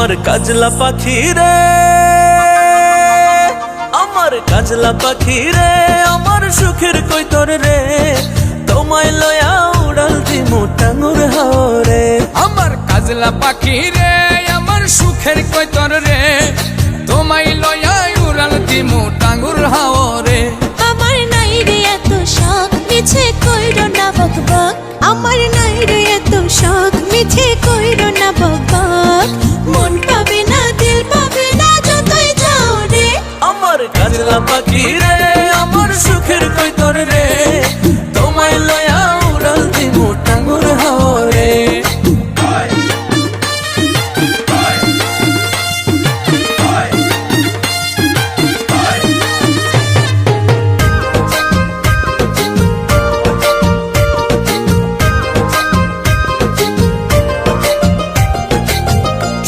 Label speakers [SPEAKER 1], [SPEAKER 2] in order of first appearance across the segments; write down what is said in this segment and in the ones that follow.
[SPEAKER 1] আমার কাজলা পাখি রে, আমার কাজলা পাখি রে, আমার সুখের কৈতর রে, তোমায় লয়া উড়াল দিমু টাঙ্গুর হাওরে।
[SPEAKER 2] আমার কাজলা পাখি রে, আমার সুখের কৈতর রে, তোমায় লয়া উড়াল দিমু টাঙ্গুর হাওরে।
[SPEAKER 3] আমার নাই রে এত শখ, মিছে কইরো না বকবক। আমার নাই রে এত শখ, মিছে কইরো না বকবক। মন পাবে না, দিল পাবে না, যতই যাও রে।
[SPEAKER 1] আমার কাজলা পাখি রে, আমার সুখের কৈতর রে, তোমায় লয়া উড়াল দিমু টাঙ্গুর হাওরে।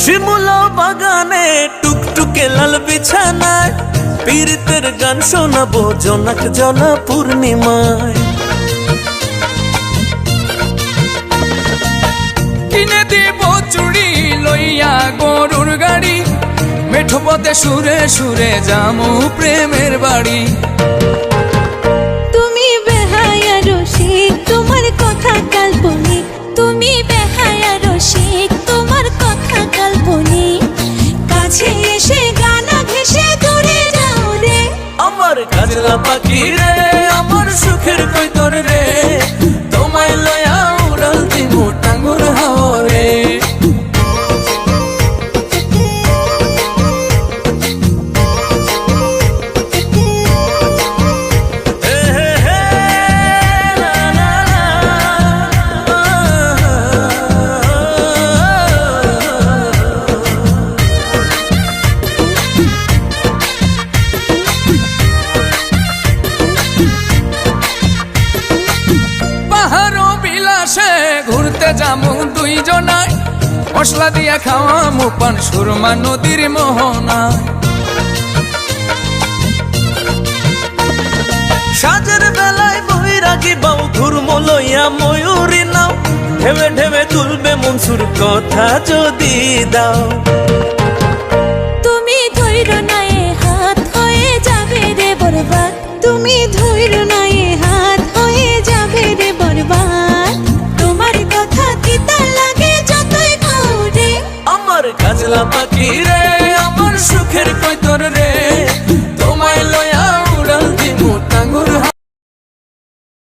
[SPEAKER 1] শিমুলা বাগানে টুকটুকে লাল বিছানায়, পীড়িতের গান শোনাবো জোনাক জলা পূর্ণিমায়।
[SPEAKER 2] কিনে দিব চুড়ি লইয়া গরুর গাড়ি, মেঠো পথে সুরে সুরে যামু প্রেমের বাড়ি।
[SPEAKER 3] তুমি বেহায়া রসিক, তোমার কথা কাল্পনিক। তুমি বেহায়া রসিক, তোমার কথা কাল্পনিক। কাছে এসে গানা ঘেঁষে দূরে যাও রে।
[SPEAKER 1] আমার কাজলা পাখি রে, আমার সুখের কৈতর রে, তোমায় লয়া উড়াল দিমু টাঙ্গুর হাওরে।
[SPEAKER 2] পাহাড় বিলাসে ঘুরতে যামু দুইজনায়, মশলা দিয়া খাওয়ামু পান সুরমা নদীর মোহনায়।
[SPEAKER 1] সাজের বেলায় বৈরাগী বাউ ঘুরমো লইয়া ময়ূরী নাও, ঢেবে ঢেবে তুলবে মনসুর কথা যদি দাও।
[SPEAKER 3] তুমি ধৈর্য নাই হাত, হয়ে যাবে রে বরবাদ। তুমি ধৈর্য নাই হাত, হয়ে যাবে রে বরবাদ। তোমার কথা তিতা লাগে যতই খাও রে।
[SPEAKER 1] আমার কাজলা পাখি রে, আমার সুখের কৈতর রে, তোমায় লয়া উড়াল দিমু টাঙ্গুর হাওরে।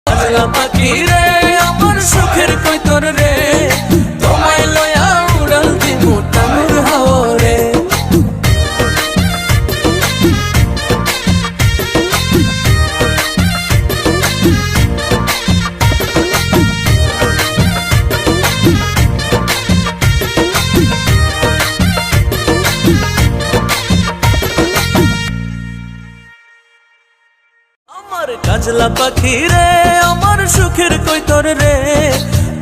[SPEAKER 1] কাজলা পাখি রে, আমার সুখের কৈতর রে, তোমায় লয়া উড়াল দিমু টাঙ্গুর হাওরে। আমার কাজলা পাখি রে, আমার সুখের কৈতর রে,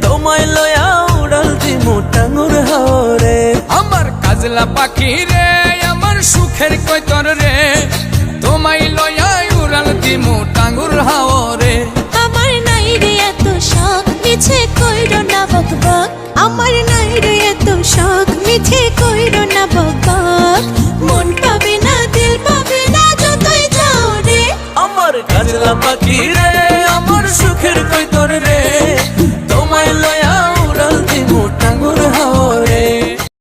[SPEAKER 1] তোমায় লয়া উড়াল দিমু টাঙ্গুর হাওরে।
[SPEAKER 2] আমার কাজলা পাখি রে, আমার সুখের কৈতর রে, তোমায় লয়া উড়াল দিমু টাঙ্গুর হাওরে।
[SPEAKER 3] আমার নাই রে এত শখ, মিছে কইরো না বকবক। আমার নাই রে এত শখ, মিছে কইরো না বকবক। মন পাবে না, দিল পাবে না, যতই যাও রে।
[SPEAKER 1] আমার কাজলা পাখি রে, আমার সুখের কৈতর রে, তোমায় লয়া